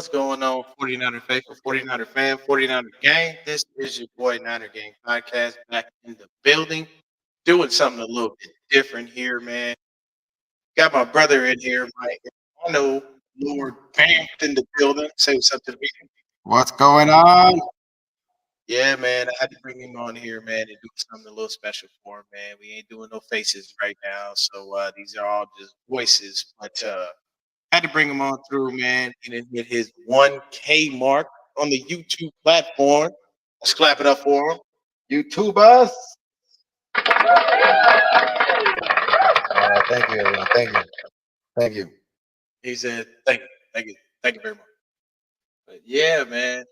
What's going on, 49er faithful, 49er fan, 49er gang? This is your boy Niner Gang Podcast back in the building, doing something a little bit different here, man. Got my brother in here, my know Lord BAMF in the building. Say what's up to the people. What's going on? Yeah, man, I had to bring him on here, man, and do something a little special for him, man. We ain't doing no faces right now, so these are all just voices. But had to bring him on through, man. He didn't hit his 1K mark on the YouTube platform. Let's clap it up for him. YouTubers. Thank you, everyone. Thank you. Thank you. He said, thank you very much. But yeah, man,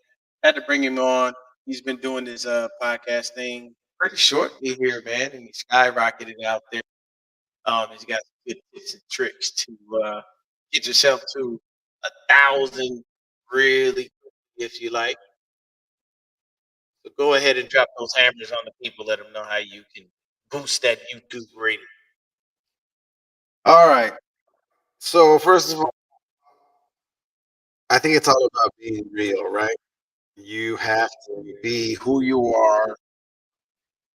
had to bring him on. He's been doing this podcast thing pretty shortly here, man, and he skyrocketed out there. He's got some good tips and tricks to get yourself to 1,000 really, if you like. So go ahead and drop those hammers on the people. Let them know how you can boost that YouTube rating. All right. So first of all, I think it's all about being real, right? You have to be who you are.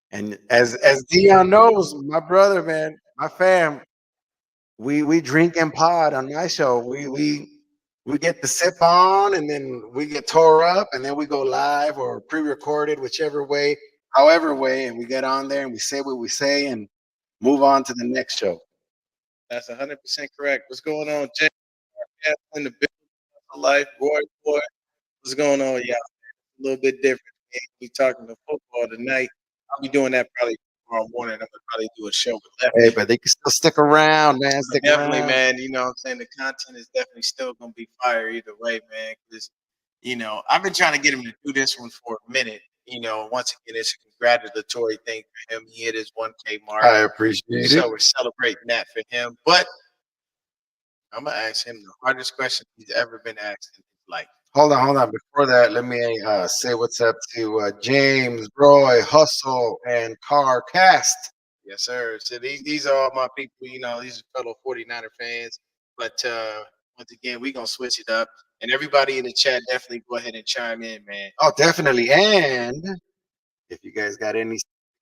And as Dion knows, my brother, man, my fam, we drink and pod on my show. We get the sip on and then we get tore up and then we go live or pre-recorded, whichever way, however way, and we get on there and we say what we say and move on to the next show. That's 100% correct. What's going on, Jay? In the business of life, boy. What's going on, y'all? A little bit different. Man. We talking to football tonight. I'll be doing that probably tomorrow morning. I'm gonna probably do a show with Lefty. Hey, but they can still stick around, man. Stick Definitely, around. man. You know what I'm saying? The content is definitely still gonna be fire either way, man. Because I've been trying to get him to do this one for a minute. Once again, it's a congratulatory thing for him. He hit his 1K mark. I appreciate So it. we're celebrating that for him. But I'm gonna ask him the hardest question he's ever been asked in his life. Hold on. Before that, let me say what's up to James, Roy, Hustle, and Car Cast. Yes, sir. So these are all my people, these are fellow 49er fans. But once again, we're gonna switch it up. And everybody in the chat definitely go ahead and chime in, man. Oh, definitely. And if you guys got any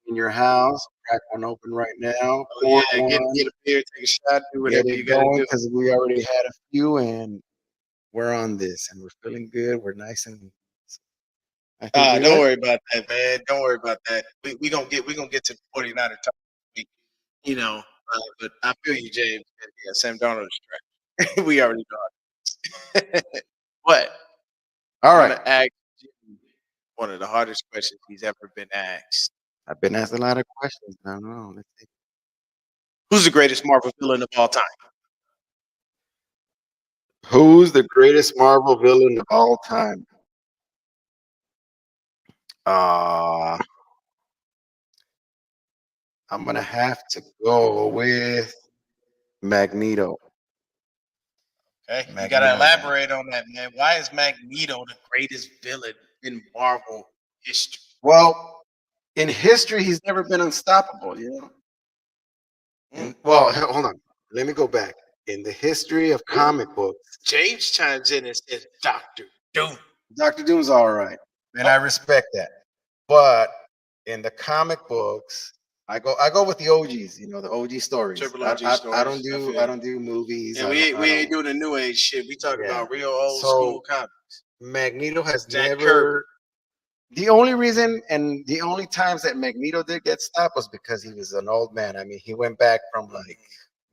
in your house, crack one open right now. Oh, yeah, get a beer, take a shot, do whatever Get you it gotta going do. because we already had a few and we're on this and we're feeling good. We're nice and I think we Don't are. worry about that, man. Don't worry about that. We gonna get to the 49er talk this week, but I feel you, James. Yeah, Sam Darnold is trash. We already know. What? All I'm right. gonna ask Jimmy one of the hardest questions he's ever been asked. I've been asked a lot of questions. I don't know. Let's see. Who's the greatest Marvel villain of all time? Who's the greatest Marvel villain of all time? I'm gonna have to go with Magneto. Okay, you Magneto, gotta elaborate on that, man. Why is Magneto the greatest villain in Marvel history? Well, in history, he's never been unstoppable. Hold on. Let me go back. In the history of comic books, James chimes in and says Doctor Doom. Doctor Doom's all right, and I respect that. But in the comic books, I go with the OGs. The OG stories. Triple I, OG I, stories. I don't do movies. Yeah, we ain't doing the new age shit. We talking about real old school comics. Magneto has Jack never. Kirby. The only reason and the only times that Magneto did get stopped was because he was an old man. I mean, he went back from like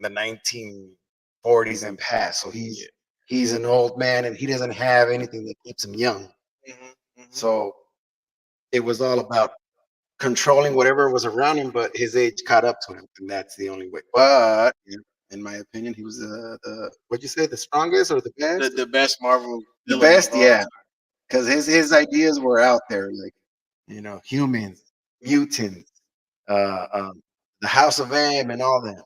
the 1940s and past, so he's an old man and he doesn't have anything that keeps him young. So it was all about controlling whatever was around him, but his age caught up to him, and that's the only way. But in my opinion, he was the what'd you say, the strongest or the best? The best Marvel. The best, yeah. Because his ideas were out there, like humans, mutants, the House of M, and all that.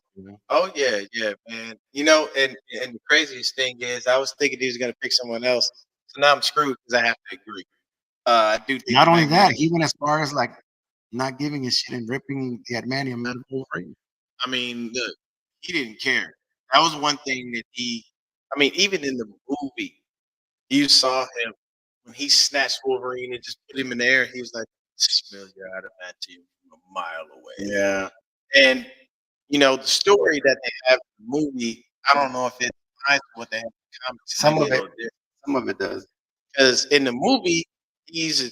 Oh yeah, man. And the craziest thing is, I was thinking he was gonna pick someone else, so now I'm screwed because I have to agree. I do think. Not only that, he went as far as like not giving a shit and ripping the adamantium out of Wolverine. I mean, look, he didn't care. That was one thing that he. I mean, even in the movie, You saw him when he snatched Wolverine and just put him in the air. He was like, "Smell your adamantium from a mile away." Yeah. And the story that they have in the movie, I don't know if it aligns with what they have in the comics. It might Some be of a it, little different some of it does. because in the movie, he's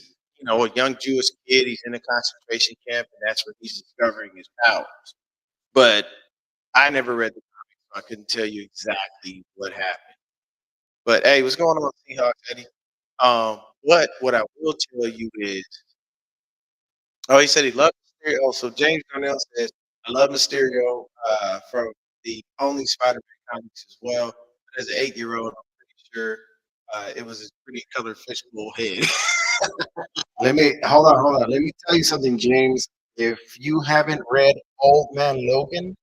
a young Jewish kid. He's in a concentration camp, and that's where he's discovering his powers. But I never read the comics, so I couldn't tell you exactly what happened. But hey, what's going on, Seahawks, Eddie? What I will tell you is, oh, he said he loved Mysterio. Oh, so James Darnell says, I love Mysterio from the only Spider-Man comics as well. But as an 8-year-old, I'm pretty sure it was a pretty color fishbowl head. Let me hold on. Let me tell you something, James. If you haven't read Old Man Logan,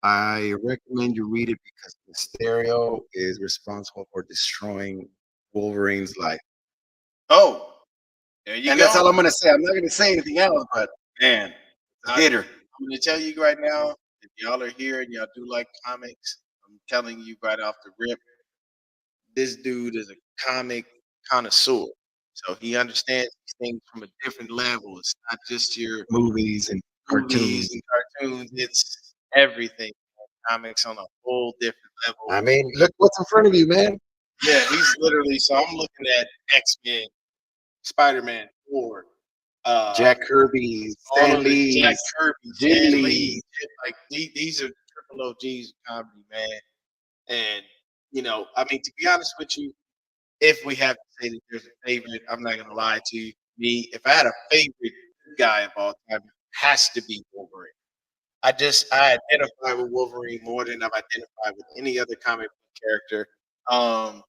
I recommend you read it because Mysterio is responsible for destroying Wolverine's life. Oh, there you And go. that's all I'm gonna say. I'm not gonna say anything else, but man, it's a hitter. I'm going to tell you right now, if y'all are here and y'all do like comics, I'm telling you right off the rip, this dude is a comic connoisseur. So he understands these things from a different level. It's not just your Movies and movies cartoons. and cartoons, it's everything. Comics on a whole different level. I mean, look what's in front of you, man. Yeah, he's literally, so I'm looking at X-Men, Spider-Man, Thor, Jack Kirby, all Stan of the Jack Lee, Kirby, Jim Stan Lee. Lee, like these are triple OGs of comedy, man. And I mean, to be honest with you, if we have to say that there's a favorite, I'm not gonna lie to you. Me, if I had a favorite guy of all time, it has to be Wolverine. I identify with Wolverine more than I've identified with any other comic book character. Um,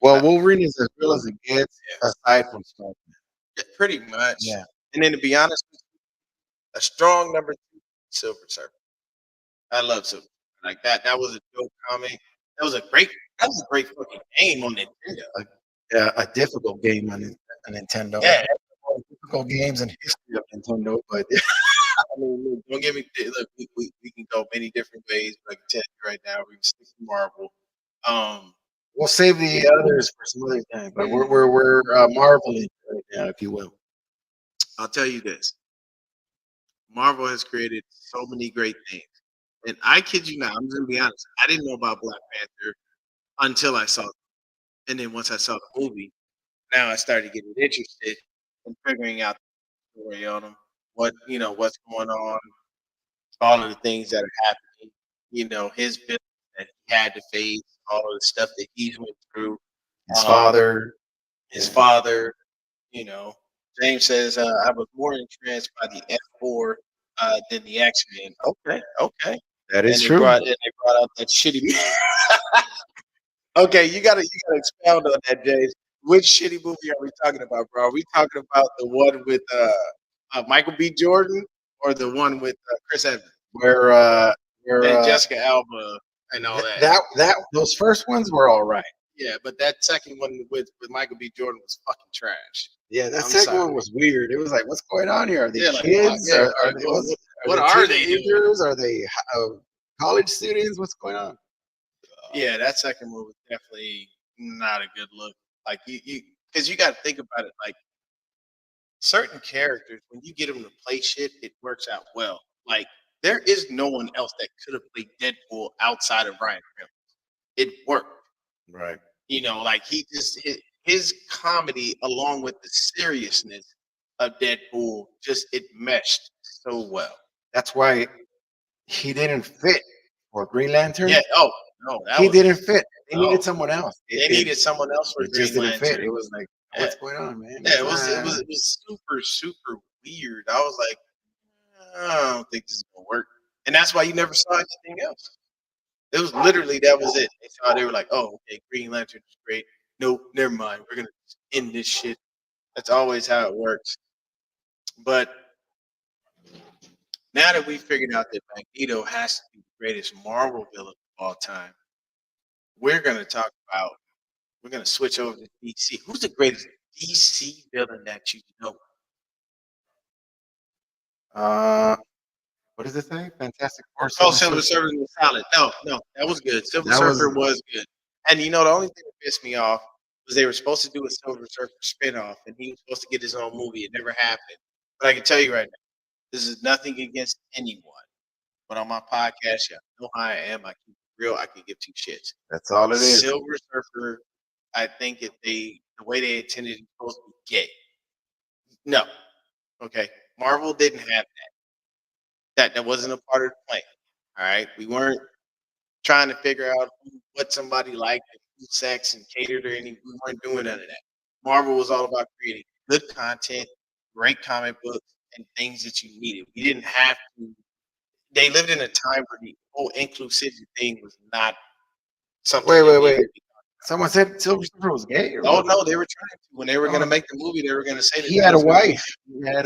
Well, uh, Wolverine is as real as it gets, aside from Spider. pretty much. Yeah, And then to be honest, a strong number two, Silver Surfer. I love Silver. Like that. That was a dope comic. That was a great. That was a great fucking game on Nintendo. a difficult game on Nintendo. Yeah. One of the difficult games in history of Nintendo, but I mean, look, don't get me. Look, we can go many different ways, but I can tell you right now, we can stick to Marvel. Um, we'll save the others for some other time. But we're marveling right now, if you will. I'll tell you this: Marvel has created so many great things, and I kid you not, I'm just gonna be honest. I didn't know about Black Panther until I saw it, and then once I saw the movie, now I started getting interested in figuring out the story on them, what's going on, all of the things that are happening. His villains that he had to face, all of the stuff that he's went through. His Um, father. his father. You know, James says I was more entranced by the F4 than the X Men. Okay, okay. That is And true. they brought out that shitty. Okay, you gotta expound on that, James. Which shitty movie are we talking about, bro? Are we talking about the one with Michael B. Jordan or the one with Chris Evans Where where and Jessica Alba and all that? that those first ones were all right. Yeah, but that second one with Michael B. Jordan was fucking trash. Yeah, that I'm second sorry. one was weird. It was like, what's going on here? Are they Yeah, like kids? yeah, Are they, what they are they doing? teenagers? Are they college students? What's going on? Yeah, that second move was definitely not a good look. Like you because you got to think about it. Like certain characters, when you get them to play shit, it works out well. Like there is no one else that could have played Deadpool outside of Ryan Reynolds. It worked. Right. Like he just his comedy along with the seriousness of Deadpool just it meshed so well. That's why he didn't fit for Green Lantern. Yeah. Oh no, that He was didn't fit. They no. needed someone else. They needed someone else for It just Green didn't fit. Lantern. It was like, Yeah, what's going on, man? yeah, it was super super weird. I was like, I don't think this is gonna work, and that's why you never saw anything else. It was literally that was it. They were like, oh, okay, Green Lantern is great. Nope, never mind. We're gonna end this shit. That's always how it works. But now that we figured out that Magneto has to be the greatest Marvel villain of all time, we're gonna talk about. We're gonna switch over to DC. Who's the greatest DC villain that you know? Uh, what does it say? Fantastic Four. Oh, Silver Silver Surfer. Surfer was solid. No, no, that was good. Silver That was Surfer was good. And the only thing that pissed me off was they were supposed to do a Silver Surfer spinoff, and he was supposed to get his own movie. It never happened. But I can tell you right now, this is nothing against anyone. But on my podcast, yeah, know how I am. I keep it real. I can give two shits. That's all it is. Silver Surfer, I think if the way they intended it was supposed to be gay. No, okay. Marvel didn't have that. That wasn't a part of the plan. All right, we weren't trying to figure out what somebody liked, and who sex and catered or any. We weren't doing none of that. Marvel was all about creating good content, great comic books, and things that you needed. We didn't have to. They lived in a time where the whole inclusivity thing was not something that needed Wait. to be. Someone said Silver Surfer was gay, or Oh what? no, they were trying to. When they were going to No, make the movie, they were going to say that he that had a was going to be. wife.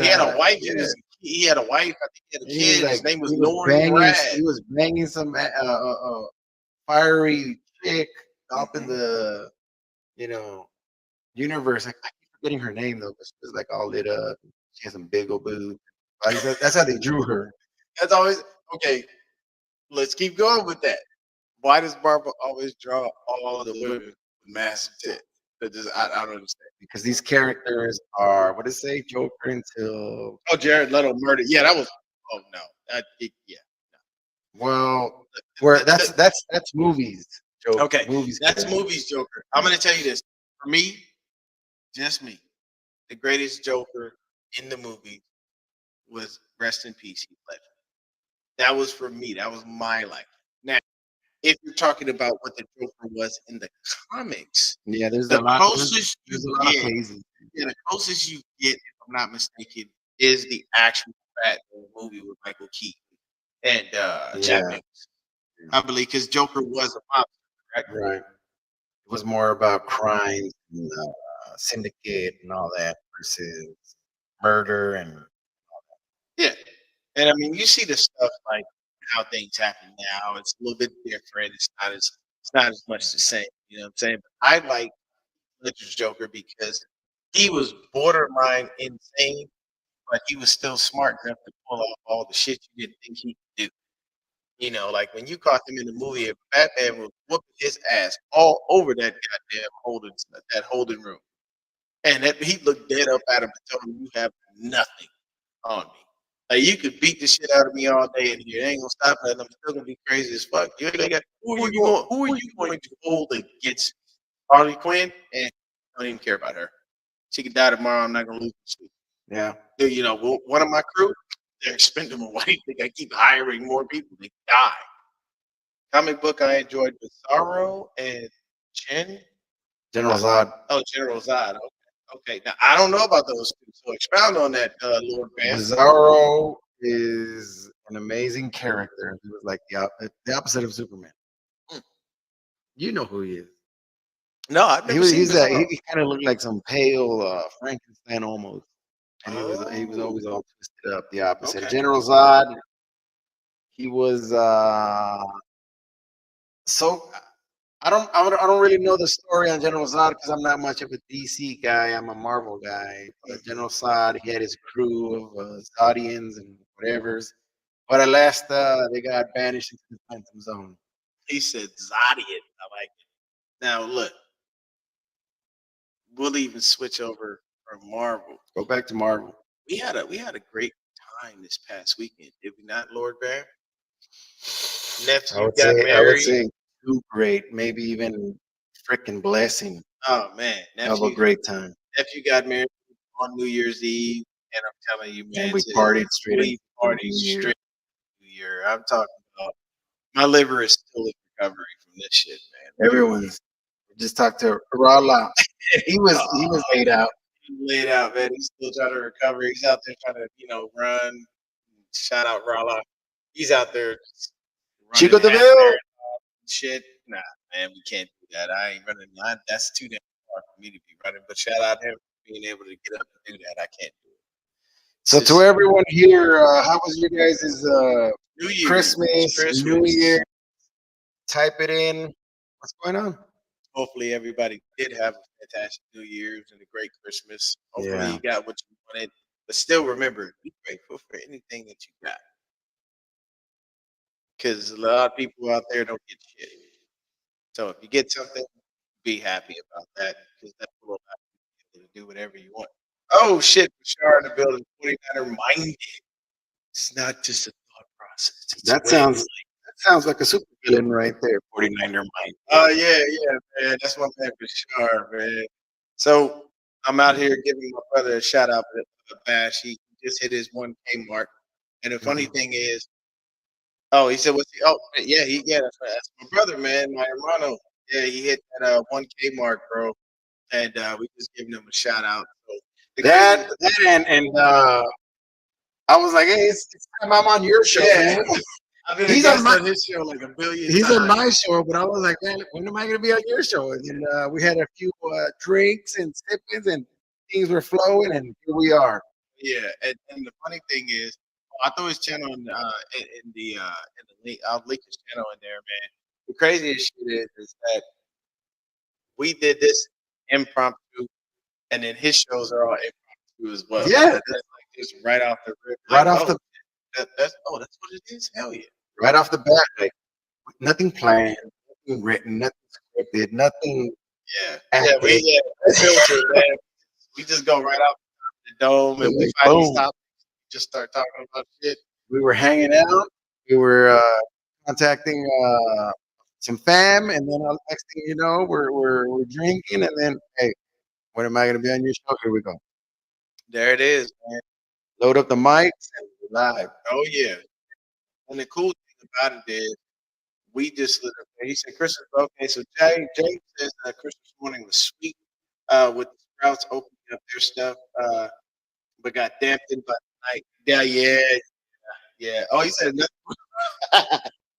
He had a wife. Yeah. He had a wife. I think he had a He was kid. His like name was he was Norman banging. Brad. He was banging some fiery chick up in Mhm. the universe. I keep forgetting her name though, but she was like all lit up. She had some big old boobs. At least that's how they drew her. That's always okay. Let's keep going with that. Why does Barbara always draw all the women with massive tits? I don't understand. Because these characters are what does it say? Joker until Oh, Jared Leto murdered. Yeah, that was. Oh no, yeah. well, where that's movies. Joke Okay, movies. that's Character. movies Joker. I'm gonna tell you this. For me, just me, the greatest Joker in the movie was rest in peace, Heath Ledger. That was for me. That was my life. Now, if you're talking about what the Joker was in the comics, Yeah, there's a the lot. closest There's you a lot of get, crazy. yeah, the closest you get, if I'm not mistaken, is the actual Batman movie with Michael Keaton and Jack Yeah, Nicholson. I believe because Joker was a monster, right? right. It was more about crime and syndicate and all that versus murder and Yeah, and I mean, you see the stuff like how things happen now. It's a little bit different. It's not as much the same. You know what I'm saying? But I like Ledger's Joker because he was borderline insane, but he was still smart enough to pull off all the shit you didn't think he could do. You know, like when you caught him in the movie, if Batman was whooping his ass all over that goddamn holding room, and that he looked dead up at him and told him, "You have nothing on me. Like you could beat the shit out of me all day in here. It ain't gonna stop nothing. I'm still gonna be crazy as fuck. You ain't got who are you going to hold against me? Harley Quinn? I don't even care about her. She could die tomorrow. I'm not gonna lose sleep. yeah. You know, one of my crew, they're expendable. Why do you think I keep hiring more people? They die. Comic book I enjoyed Bizarro and Jen. General Zod. Oh, General Zod. Okay. Okay. Now I don't know about those two. So expound on that, Lord BAMF. Bizarro is an amazing character. He was like the opposite of Superman. Mm. You know who he is. No, I've He never was seen he's that Bizarro. he kind of looked like some pale Frankenstein almost, and he was Oh, always all twisted up. The opposite. okay. General Zod. He was so I don't really know the story on General Zod because I'm not much of a DC guy. I'm a Marvel guy. But Mhm. General Zod, he had his crew of Zodians and whatever's. But at last, they got banished into the Phantom Zone. He said Zodiac. I like it. Now look, we'll even switch over from Marvel. Go back to Marvel. We had a great time this past weekend, did we not, Lord Bear? I Nephew would got say I would married. say too great, maybe even freaking blessing. Oh man, Have a great time. nephew got married on New Year's Eve, and I'm telling you, And man, we partied straight we into partied New Year. straight New Year. I'm talking about my liver is still in recovery from this shit, man. Everyone's just talked to Rala. He was laid out. He laid out, man. He's still trying to recover. He's out there trying to, run. Shout out Rala. He's out there just running Chico half DeVille. marathon shit. Nah, man, we can't do that. I ain't running. That's too damn far for me to be running. But shout out him for being able to get up and do that. I can't do it. So It's to just everyone here, how was your guys' New Year's, Christmas, New Christmas. Year? Type it in. What's going on? Hopefully, everybody did have a fantastic New Year's and a great Christmas. Hopefully, Yeah. you got what you wanted. But still, remember, be grateful for anything that you got. Because a lot of people out there don't get shit. So if you get something, be happy about that because that will allow you to do whatever you want. Oh shit, Bashar in the building, 49er minded. It's not just a thought process. It's a That way of sounds life. that sounds like a super villain right there. 49er mind. Oh yeah, yeah, man. That's my man Bashar, man. So I'm out here giving my brother a shout out for the bash. He just hit his 1K mark. And the funny Mhm. thing is, oh, he said, "What's he?" Oh, yeah, that's right. That's my brother, man, my hermano. Yeah, he hit that 1K mark, bro, and we just giving him a shout out. So the crazy, That and I was like, hey, it's time I'm on your show, yeah, man. I've been a He's on guest my on his show like a billion he's on times. my show, but I was like, man, when am I gonna be on your show? And then we had a few drinks and sippings and things were flowing and here we are. Yeah, and the funny thing is, I throw his channel in the link. I'll link his channel in there, man. The craziest shit is that we did this impromptu, and then his shows are all impromptu as well. Yeah, That's like just right off the rip. right Like, off oh, the that's what it is. Hell yeah. right off the bat, like nothing planned, nothing written, nothing scripted, nothing Yeah, acted. no filter, man. We just go right off the dome, and we Like, find these boom. topics. Just start talking about shit. We were hanging out. We were contacting some fam, and then next thing you know, we're drinking, and then hey, when am I gonna be on your show? Here we go. There it is, man. Load up the mics and we're live. Oh yeah. And the cool thing about it is, we just lit up. He said Christmas. Okay, so James says Christmas morning was sweet with the Sprouts opening up their stuff, but got dampened by the night. Yeah, yeah. Oh, he said nothing.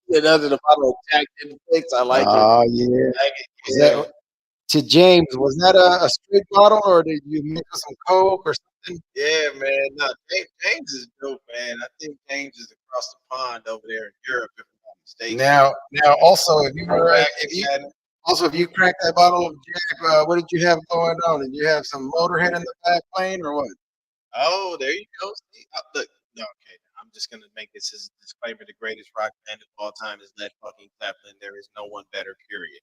He said nothing. The bottle of Jack didn't fix. I like it. Oh yeah. I like it. Was Yeah. that to James? Was that a straight bottle, or did you mix with some Coke or something? Yeah, man. No, James is dope, man. I think James is across the pond over there in Europe, if I'm not mistaken. Now, also, if you were, Back if in you Canada. also if you cracked that bottle of Jack, what did you have going on? Did you have some Motorhead in the back playing, or what? Oh, there you go. See, look, no, okay. I'm just gonna make this as a disclaimer: the greatest rock band of all time is Led fucking Zeppelin. There is no one better. Period.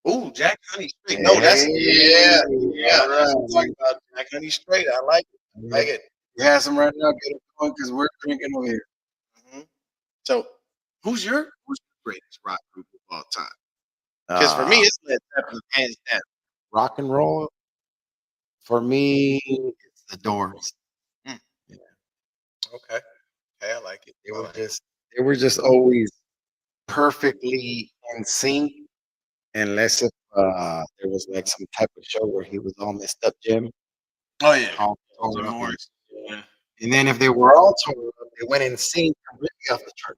Ooh, Jack Honey Straight. No, that's yeah, yeah. All That's what I'm right. talking about. Jack Honey Straight. I like it. Yeah. Like it. You have some right now. Get it going because we're drinking over here. hmm So, who's your greatest rock group of all time? Because for me, Uh, it's Led Zeppelin hands down. rock and roll for me, it's the Doors. Mm, okay, okay, I like it. They I were like it. just they were just always perfectly in sync, unless if there was like some type of show where he was all messed up, Jim, Oh yeah, all tore Jim up, Morrison. Yeah. and then if they were all tore up, they went in sync completely off the chart.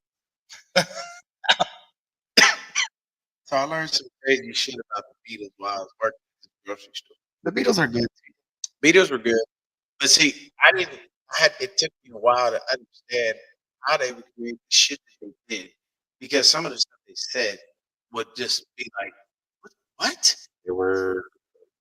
So I learned some crazy shit about the Beatles while I was working at the grocery store. The Beatles are good. Beatles were good, but see, I didn't. I had. It took me a while to understand how they would create the shit that they did, because some of the stuff they said would just be like, "What?" They were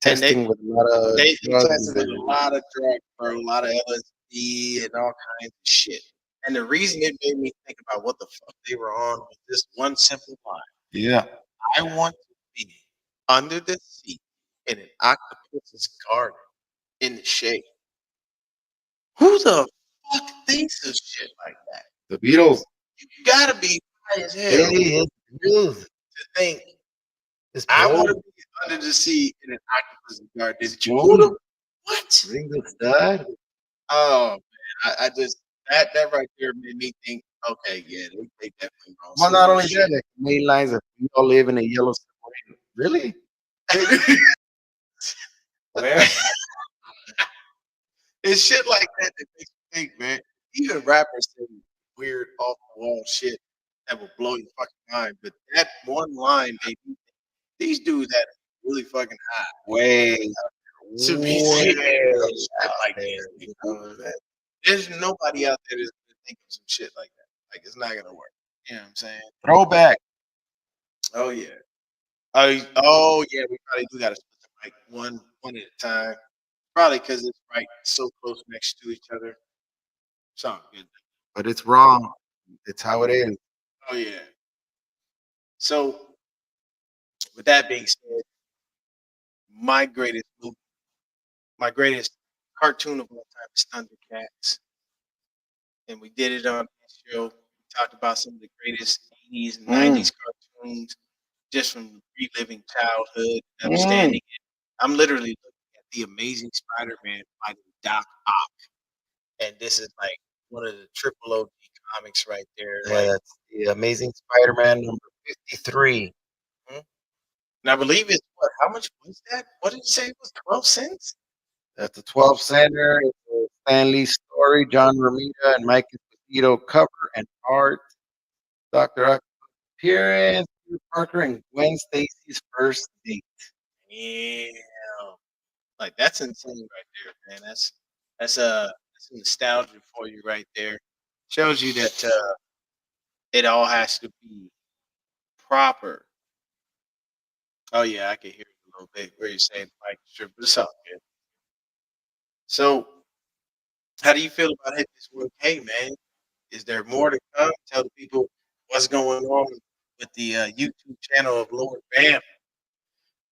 And testing with a lot of they drugs tested with a and lot of drugs, bro, a lot of LSD and all kinds of shit. And the reason it made me think about what the fuck they were on was this one simple line: yeah. "I want to be under the sea in an octopus's garden in the shade." Who the fuck thinks of shit like that? The Beatles. You gotta be high as hell Hey, it's to think It's I want Paul. to be under the sea in an octopus garden. It's Who Moon. the what? Ringo Starr. Oh man, I just that right there made me think. Okay, yeah, they definitely wrong Well, some not real only that, shit. like main lines of "We all live in a yellow submarine." Really? Where? It's shit like that that makes you think, man. Even rappers say weird off the wall shit that will blow your fucking mind. But that one line, these dudes had really fucking high Way, to be way saying shit out like there. this. You know that. There's nobody out there that's gonna think of some shit like that. Like it's not gonna work. You know what I'm saying? Throwback. Oh yeah. Oh yeah. We probably do gotta split the mic one at a time. Probably because it's right so close next to each other. Sound good. But it's wrong. It's how it is. Oh yeah. So with that being said, my greatest movie, my greatest cartoon of all time is Thundercats, and we did it on this show. We talked about some of the greatest 80s and Mm, 90s cartoons just from reliving childhood and mm. understanding it. I'm literally looking at The Amazing Spider-Man fighting Doc Ock, and this is like one of the triple OG comics right there. Yeah, Like, that's the Amazing Spider-Man number 53. mhm. And I believe it's what? How much was that? What did you say it was? 12 cents? That's a 12 center. It's a Stan Lee story, John Romita and Mike Esposito cover and art. Dr. Octopus appearance, Peter Parker and Gwen Stacy's first date. Yeah. Like that's insane right there, man. That's a nostalgia for you right there. Shows you that it all has to be proper. Oh yeah, I can hear it a little bit where you're saying like strip, but it's all good. So how do you feel about hitting this 1K, man? Is there more to come? Tell the people what's going on with the YouTube channel of Lord BAMF.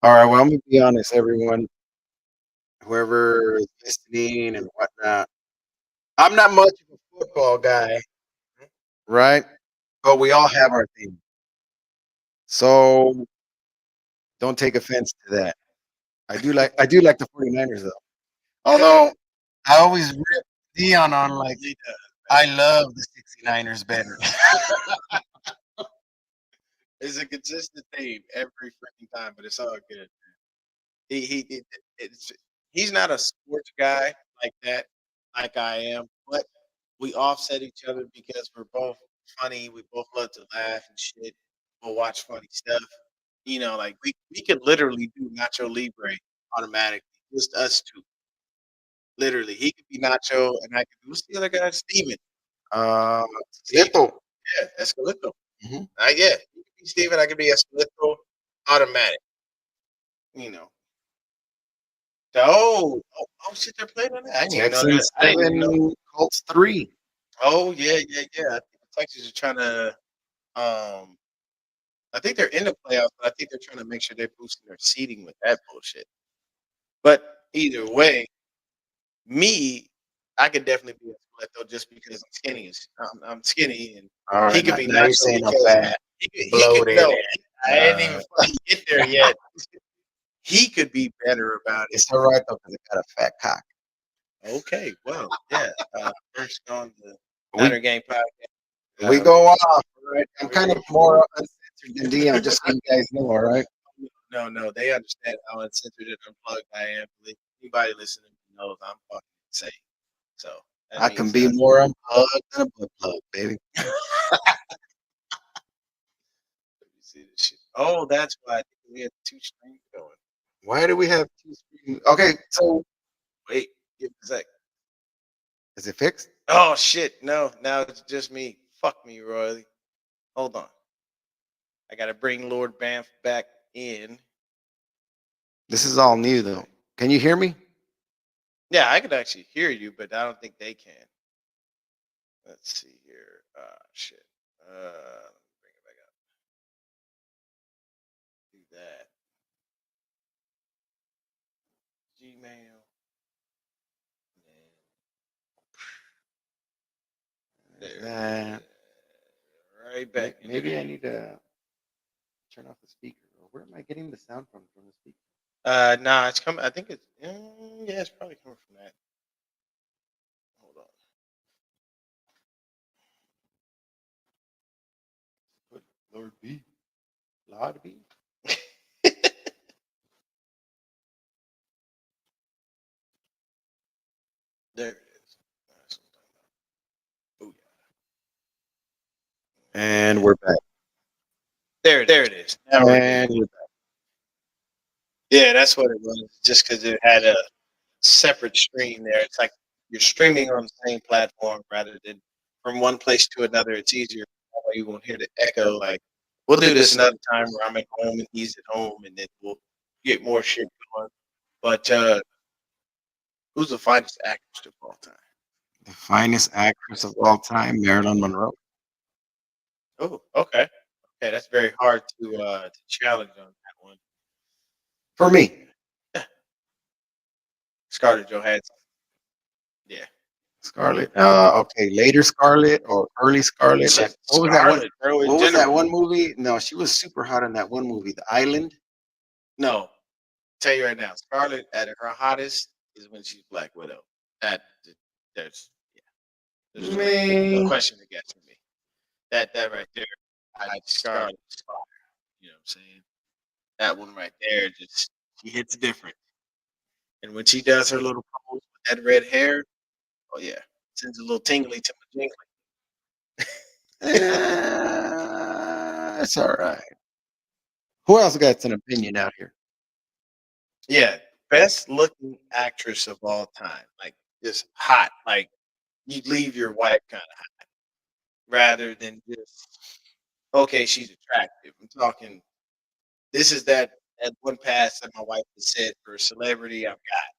All right, well, I'm going to be honest, everyone, whoever is listening and whatnot. I'm not much of a football guy, right? But we all have our thing. So don't take offense to that. I do like the 49ers though. Although I always rip Dion on like I love the 69ers better. It's a consistent theme every freaking time, but it's all good. He it's he's not a sports guy like that, like I am, but we offset each other because we're both funny. We both love to laugh and shit. We'll watch funny stuff. You know, like we could literally do Nacho Libre automatically, just us two. Literally, he could be Nacho, and I could. What's the other guy? Steven. Uh, Steven. Little. Yeah, Escalito. Mhm. Yeah, he could be Steven. I could be Escalito. Automatic. You know. Oh, shit! They're playing on that. I didn't even know that. Texans I didn't even know. 7, Colts 3. Oh yeah. I think the Texans are trying to. Um, I think they're in the playoffs, but I think they're trying to make sure they're boosting their seating with that bullshit. But either way, me, I could definitely be a Spleto just because I'm skinny, and All he right, could now, be now you're Nacho saying I'm because fat, he could bloated, no. and I didn't even fucking get there yet. He could be better about it. it's all right though because I got a fat cock. Okay, well, yeah. First on the We Niner Game podcast. we go off, all right? I'm kind of more uncensored than Dion, just so you guys know, all right? No, they understand how uncensored and unplugged I am. Anybody listening knows I'm fucking insane. So that I can means be more unplugged than a butt plug, baby. let me see this shit. Oh, that's why I think we had two streams going. Why do we have two screens? Okay, so Wait, give me a sec. is it fixed? Oh shit, no, now it's just me. Fuck me, Royally. Hold on. I gotta bring Lord Banff back in. This is all new though. Can you hear me? Yeah, I could actually hear you, but I don't think they can. Let's see here. Shit. Let me bring it back up. Do that. Gmail. There's There it that. is. Right back in Maybe there. I need to turn off the speaker. Or where am I getting the sound from the speaker? Nah, it's coming. I think it's yeah, it's probably coming from that. Hold Put Lord B. Lord B. on. There it is. That's what I'm talking about. And we're back. There it is. Now we're good. And we're back. Yeah, that's what it was. Just because it had a separate stream there. It's like you're streaming on the same platform rather than from one place to another. It's easier. That way you won't hear the echo. Like we'll do this another time where I'm at home and he's at home, and then we'll get more shit going. But who's the finest actress of all time? The finest actress of all time, Marilyn Monroe. Oh, okay. Okay, that's very hard to challenge on that one. For me. Scarlett Johansson. Yeah. Scarlet. Okay, later Scarlet or early Scarlet. Like, Shit, what was that one? Scarlett, bro. In What was that general, one movie? No, she was super hot in that one movie, The Island. no. Tell you right now, Scarlett at her hottest is when she's Black Widow. That there's yeah, there's no Man, question against me. That right there, I Scarlett, you know what I'm saying? That one right there, just she hits different. And when she does her little pose with that red hair, oh yeah, sends a little tingly to my jingly. it's all right. Who else got an opinion out here? Yeah, best looking actress of all time, like just hot, like you leave your wife kind of hot, rather than just okay, she's attractive. I'm talking. This is that one pass that my wife has said for a celebrity. I've got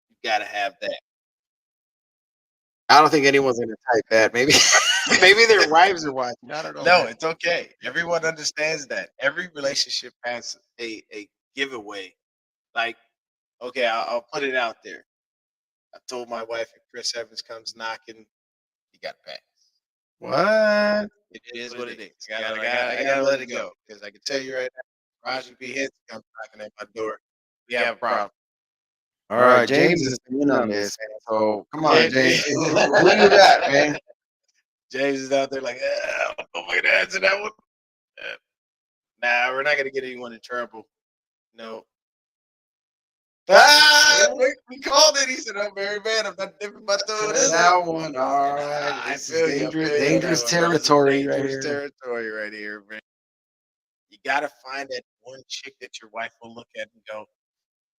you got to have that. I don't think anyone's gonna type that. Maybe, maybe their wives are watching. I don't know, No, man. it's okay. Everyone understands that. Every relationship has a giveaway. Like, okay, I'll put it out there. I told my wife if Chris Evans comes knocking, you got to pass. What? It is what it is. I gotta let it go because I can tell you right now, Raji P. Henson comes knocking at my door. We have a problem. All right, James is in on this, man. So come on, Yeah. James. Who you got, man? James is out there like, I'm gonna answer that one. Uh, nah, we're not gonna get anyone in trouble. No. We called it. He said, "I'm very bad. I'm not dipping my toe in this That one." one. All right. I This is feel you. I dangerous, feel you on that dangerous one, bro. This is territory right dangerous here. territory right here, man. You gotta find that one chick that your wife will look at and go,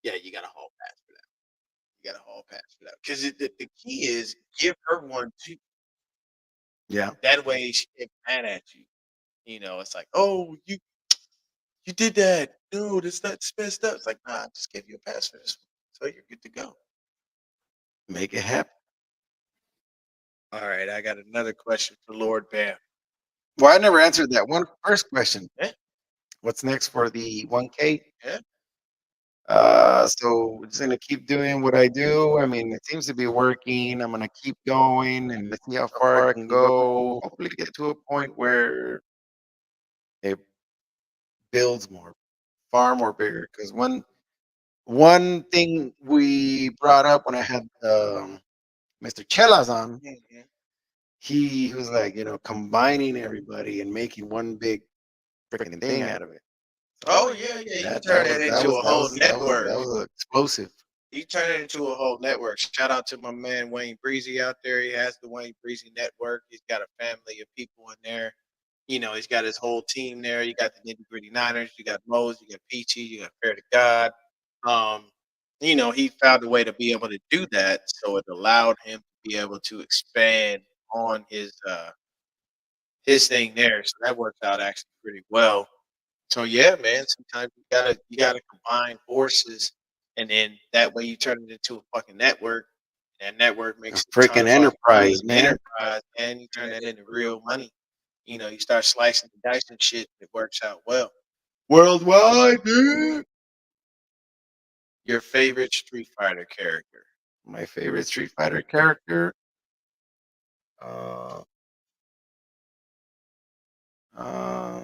"Yeah, you got to haul pass for that. You got to haul pass for that." Because the key is give her one too. Yeah. That way she ain't mad at you. You know, it's like, "Oh, you did that, dude. It's not messed up." It's like, nah, I just gave you a pass for this one, so you're good to go. Make it happen. All right, I got another question for Lord Bam. Well, I never answered that one first question. Yeah, What's next for the 1K? yeah. So just gonna keep doing what I do. I mean, it seems to be working. I'm gonna keep going and see how far I can go. Hopefully, get to a point where it builds more, far more bigger. Because one thing we brought up when I had Mr. Chelas on, Mhm. he was like, combining everybody and making one big freaking thing out of it. Oh yeah, yeah. You That can turn that that was that into was a that whole was that was network. that was explosive. You turn it into a whole network. Shout out to my man Wayne Breezy out there. He has the Wayne Breezy Network. He's got a family of people in there. You know, he's got his whole team there. You got the nitty gritty Niners. You got Mose. You got Peachy. You got Fair to God. Um, he found a way to be able to do that, so it allowed him to be able to expand on his thing there. So that worked out actually pretty well. So yeah, man. Sometimes you gotta combine forces, and then that way you turn it into a fucking network. That network A makes a ton freaking of fucking money. enterprise, man. Enterprise, and you turn that into real money. You start slicing the dice and shit. It works out well. Worldwide, dude. Your favorite Street Fighter character? My favorite Street Fighter character. Uh, uh,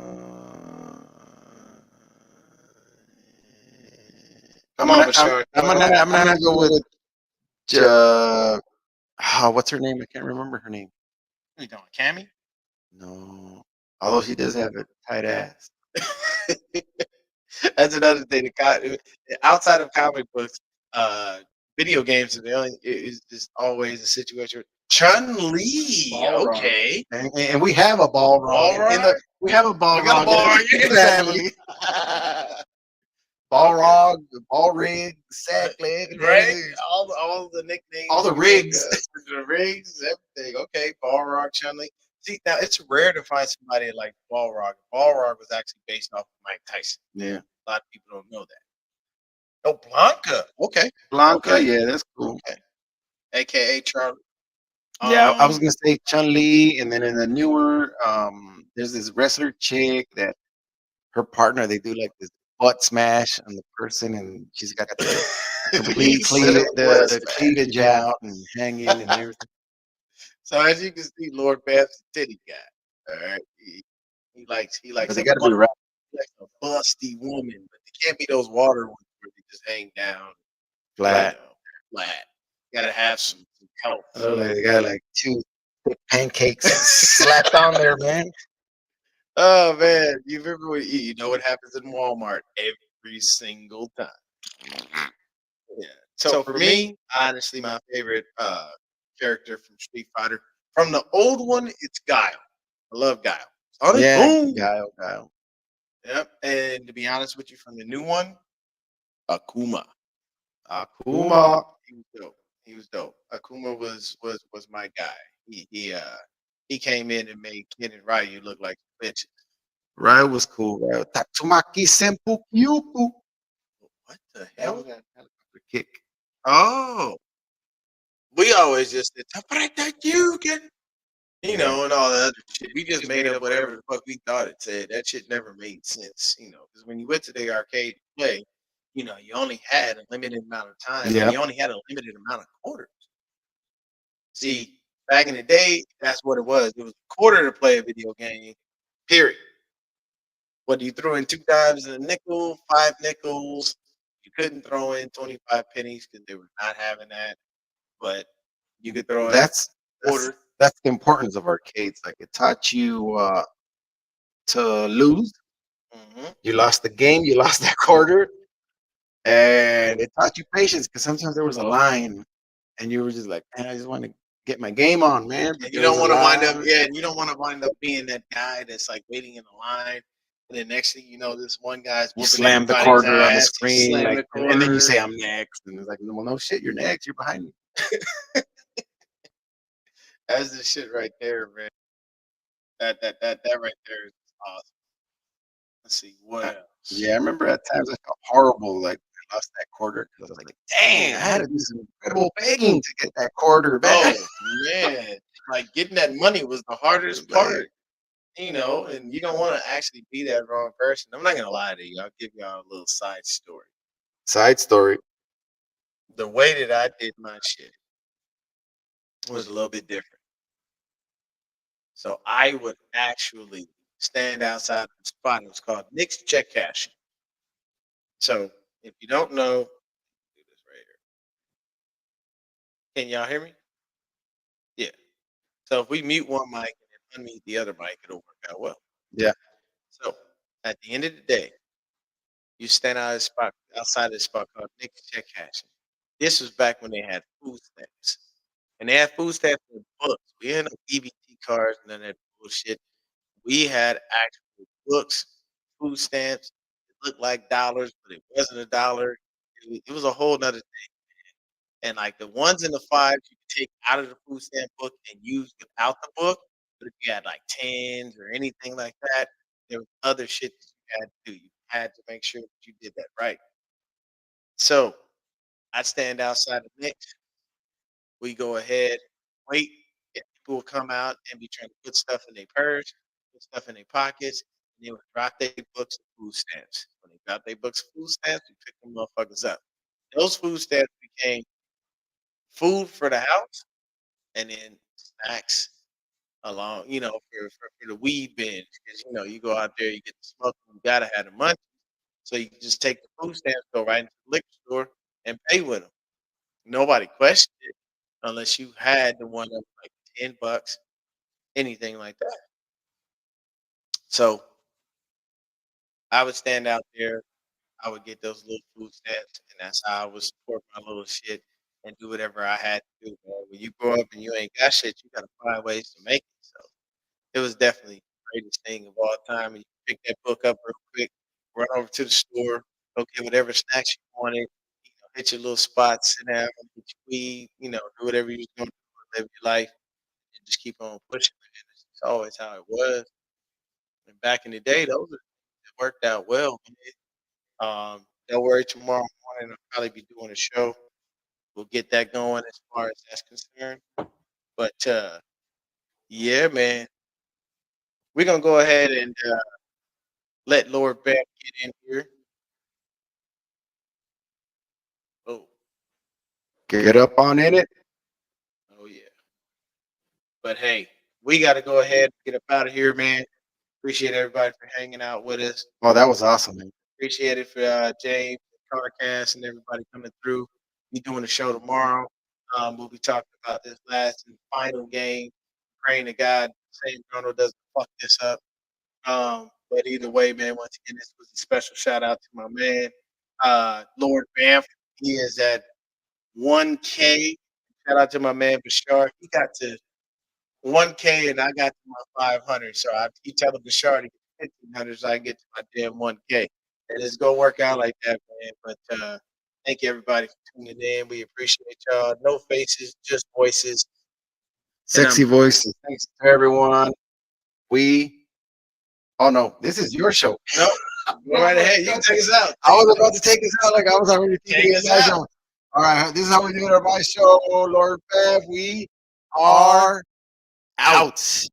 I'm Come on, gonna I'm, Bashar. I'm gonna go with uh, what's her name? I can't remember her name. What you doing, Cammy? No, although she does have a tight ass. That's another thing. Outside of comic books, uh, video games are the only is just always a situation. Chun Li, Balrog. okay, And we have a Balrog we have a we got a Balrog ball in in the the family. family. Balrog, Ballrig, Sackleg, and Right? everything. All the nicknames, All the rigs. the rigs, everything. Okay, Balrog, Chun Li. See, now it's rare to find somebody like Balrog. Balrog was actually based off of Mike Tyson. Yeah. A lot of people don't know that. Oh, Blanca. Okay. Blanca, Okay. yeah, that's cool. Okay. AKA Charlie. Yeah, I was Um, gonna say Chun Li, and then in the newer, there's this wrestler chick that her partner they do like this butt smash on the person, and she's got the He complete said it was the bad. cleavage out and hanging and everything. So as you can see, Lord Bamf's a titty guy. All right. He But likes they a got to be right. he likes a busty woman, but they can't be those water ones where they just hang down, you Flat. know, flat. Gotta have some health. Oh, like they got like two thick pancakes slapped on there, man. Oh man, you remember what you know what happens in Walmart every single time. Yeah. So for me, honestly, my favorite character from Street Fighter. From the old one, it's Guile. I love Guile. Sonic Yeah, Boom. Guile. Yep. And to be honest with you, from the new one, Akuma. Akuma. He was dope. He was dope. Akuma was my guy. He came in and made Ken and Ryu look like bitches. Right was cool, right? Tatsumaki Senpu Kyuku. What the That hell? was that helicopter kick. Oh, we always just said, you can, Yeah. and all the other shit. We just made up whatever the fuck we thought it said. That shit never made sense, because when you went to the arcade to play, you only had a limited amount of time and Yeah. you only had a limited amount of quarters. See, back in the day, that's what it was. It was a quarter to play a video game, period. Whether you threw in 2 dimes and a nickel, 5 nickels, you couldn't throw in 25 pennies because they were not having that. But you could throw in That's that's quarters. that's the importance of arcades. Like it taught you to lose. Hmm. You lost the game. You lost that quarter, and it taught you patience because sometimes there was a line, and you were just like, "Man, I just want to get my game on, man." But And you there was don't a want to wind up, line. yeah, and you don't want to wind up being that guy that's like waiting in the line. And then next thing you know, this one guy's You whooping slam the everybody's quarter on the ass. He screen, slammed like, the and then you quarter. say, "I'm next," and it's like, "Well, no shit, you're next. You're behind me." That's the shit right there, man. That right there is awesome. Let's see what Uh, else. yeah, I remember at times I felt horrible, like I lost that quarter because I was like, "Dang, I had to do some incredible begging to get that quarter back." Oh man, like getting that money was the hardest part, and you don't want to actually be that wrong person. I'm not gonna lie to you. I'll give y'all a little side story. Side story. The way that I did my shit was a little bit different. So I would actually stand outside the spot. It was called Nick's Check Cash. So if you don't know, do this right here. Can y'all hear me? Yeah. So if we mute one mic and then unmute the other mic, it'll work out well. Yeah. So at the end of the day, you stand outside this spot called Nick's Check Cashing. This was back when they had food stamps. And they had food stamps in books. We had no EBT cards, none of that bullshit. We had actual books, food stamps. It looked like dollars, but it wasn't a dollar. It was a whole nother thing. And like the ones and the fives you could take out of the food stamp book and use without the book. But if you had like tens or anything like that, there was other shit that you had to do. You had to make sure that you did that right. So I'd stand outside the mix. We go ahead, wait, and people will come out and be trying to put stuff in their purse, put stuff in their pockets, and they would drop their books of food stamps. When they drop their books of food stamps, we pick them motherfuckers up. Those food stamps became food for the house and then snacks along, for the weed binge. Because you go out there, you get the smoke, you gotta have the money. So you can just take the food stamps, go right into the liquor store and pay with them. Nobody questioned it unless you had the one that was like $10, anything like that. So I would stand out there, I would get those little food stamps, and that's how I would support my little shit and do whatever I had to do, man. When you grow up and you ain't got shit, you gotta find ways to make it. So it was definitely the greatest thing of all time. And you pick that book up real quick, run over to the store, go get whatever snacks you wanted, hit your little spot, sit down, get your weed, do whatever you was gonna do, live your life, and just keep on pushing. Man. It's always how it was. And back in the day, those it worked out well. Man. Don't worry, tomorrow morning I'll probably be doing a show. We'll get that going as far as that's concerned. But yeah, man, we're gonna go ahead and let Lord Beck get in here. Get up on in it. Oh yeah. But hey, we got to go ahead and get up out of here, man. Appreciate everybody for hanging out with us. Oh, that was awesome, man. Appreciate it for James, Carcast, and everybody coming through. We doing the show tomorrow. We'll be talking about this last and final game. Praying to God, St. Bruno doesn't fuck this up. But either way, man, once again, this was a special shout out to my man, Lord BAMF. He is at 1K. Shout out to my man Bashar. He got to 1K and I got to my 500. So I keep telling Bashar to get 1,500 so I can get to my damn 1K. And it's gonna work out like that, man. But thank you everybody for tuning in. We appreciate y'all. No faces, just voices. Sexy voices. Thanks to everyone. We. Oh no, this is your show. No, go right ahead. You can take us out. I was about to take us out, like I was already taking Take us us out. out. All right, this is how we do it on my show, Lord Bev. We are out.